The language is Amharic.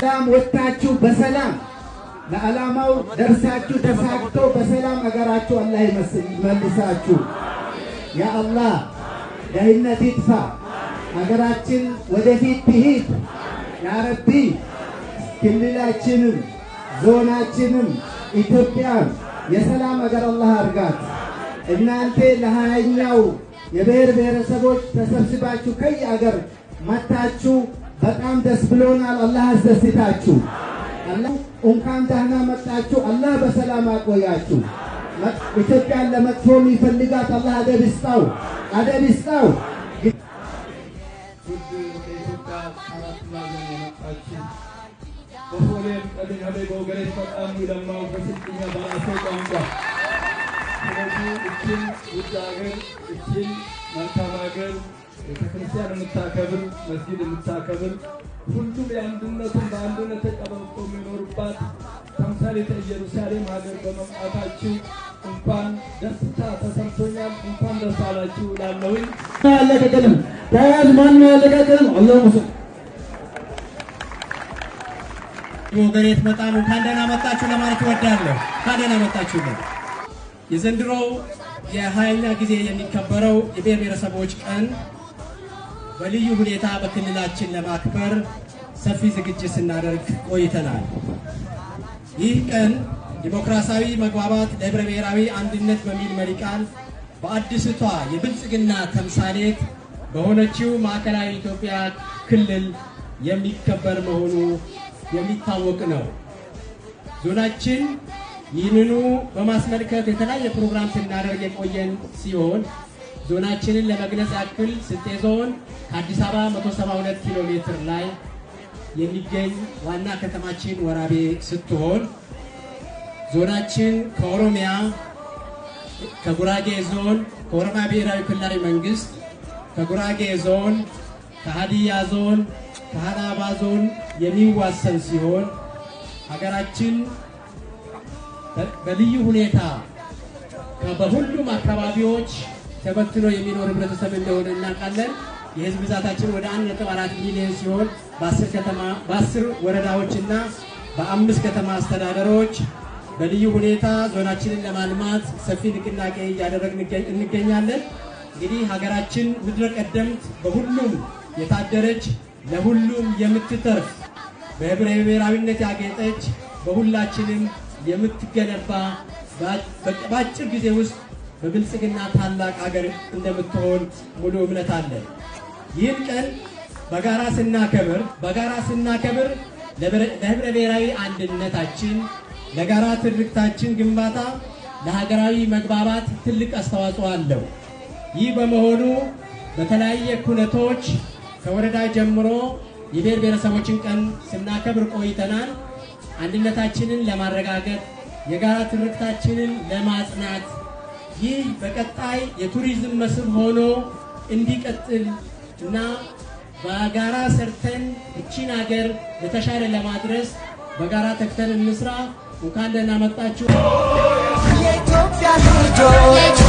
ሰላም ወጣችሁ በሰላም ለዓላማው ደርሳችሁ ተሳክቶ በሰላም አገራችሁ አላህ ይመልሳችሁ። ያ አላህ ድህነት ይጥፋ፣ አገራችን ወደፊት ትሂድ። ያ ረቢ ክልላችንም ዞናችንም ኢትዮጵያን የሰላም አገር አላህ አርጋት። እናንተ ለሃያኛው የብሔር ብሔረሰቦች ተሰብስባችሁ ከየአገር መጣችሁ በጣም ደስ ብሎናል። አላህ አስደስታችሁ። አላህ እንኳን ደህና መጣችሁ። አላህ በሰላም አቆያችሁ። ኢትዮጵያን ለመጥፎ የሚፈልጋት አላህ አደብ ይስጣው፣ አደብ ይስጣው። በፎሌም ቀድም ሄደ በወገሬት በጣም ይለማው በስልጥኛ ባላሰ ቋንቋ ስለዚህ እችን ውጭ ሀገር እችን መልካም ሀገር ቤተክርስቲያን የምታከብር መስጊድ የምታከብር ሁሉም የአንድነቱን በአንድነት ተቀባብቶ የሚኖርባት ተምሳሌተ ኢየሩሳሌም ሀገር በመምጣታችሁ እንኳን ደስታ ተሰምቶኛል። እንኳን ደስ አላችሁ እላለሁኝ። ያለቀቀንም ተያዝ ማን ያለቀቀንም አላህ ሙስሊም ወገሬት በጣም እንኳን ደህና መጣችሁ ለማለት እወዳለሁ። እንኳን ደህና መጣችሁ። የዘንድሮው የ20ኛ ጊዜ የሚከበረው የብሔር ብሔረሰቦች ቀን በልዩ ሁኔታ በክልላችን ለማክበር ሰፊ ዝግጅት ስናደርግ ቆይተናል። ይህ ቀን ዲሞክራሲያዊ መግባባት ለህብረ ብሔራዊ አንድነት በሚል መሪ ቃል በአዲስቷ የብልጽግና ተምሳሌት በሆነችው ማዕከላዊ ኢትዮጵያ ክልል የሚከበር መሆኑ የሚታወቅ ነው። ዞናችን ይህንኑ በማስመልከት የተለያየ ፕሮግራም ስናደርግ የቆየን ሲሆን ዞናችንን ለመግለጽ ያክል ስልጤ ዞን ከአዲስ አበባ 172 ኪሎ ሜትር ላይ የሚገኝ ዋና ከተማችን ወራቤ ስትሆን ዞናችን ከኦሮሚያ፣ ከጉራጌ ዞን፣ ከኦሮሚያ ብሔራዊ ክልላዊ መንግስት፣ ከጉራጌ ዞን፣ ከሀዲያ ዞን፣ ከሀላባ ዞን የሚዋሰን ሲሆን ሀገራችን በልዩ ሁኔታ በሁሉም አካባቢዎች ተበትኖ የሚኖር ህብረተሰብ እንደሆነ እናውቃለን። የህዝብ ብዛታችን ወደ 1.4 ሚሊዮን ሲሆን በ10 ወረዳዎችና በ5 ከተማ አስተዳደሮች በልዩ ሁኔታ ዞናችንን ለማልማት ሰፊ ንቅናቄ እያደረግን እንገኛለን። እንግዲህ ሀገራችን ምድረ ቀደምት በሁሉም የታደረች ለሁሉም የምትተርፍ በህብረ ብሔራዊነት ያጌጠች በሁላችንም የምትገነባ በአጭር ጊዜ ውስጥ በብልጽግና ታላቅ ሀገር እንደምትሆን ሙሉ እምነት አለን። ይህን ቀን በጋራ ስናከብር ለህብረ ብሔራዊ አንድነታችን፣ ለጋራ ትርክታችን ግንባታ፣ ለሀገራዊ መግባባት ትልቅ አስተዋጽኦ አለው። ይህ በመሆኑ በተለያየ ኩነቶች ከወረዳ ጀምሮ የብሔር ብሔረሰቦችን ቀን ስናከብር ቆይተናል። አንድነታችንን ለማረጋገጥ የጋራ ትርክታችንን ለማጽናት ይህ በቀጣይ የቱሪዝም መስህብ ሆኖ እንዲቀጥል እና በጋራ ሰርተን እቺን ሀገር ለተሻለ ለማድረስ በጋራ ተክተን እንስራ። እንኳን ደህና መጣችሁ። የኢትዮጵያ ልጆች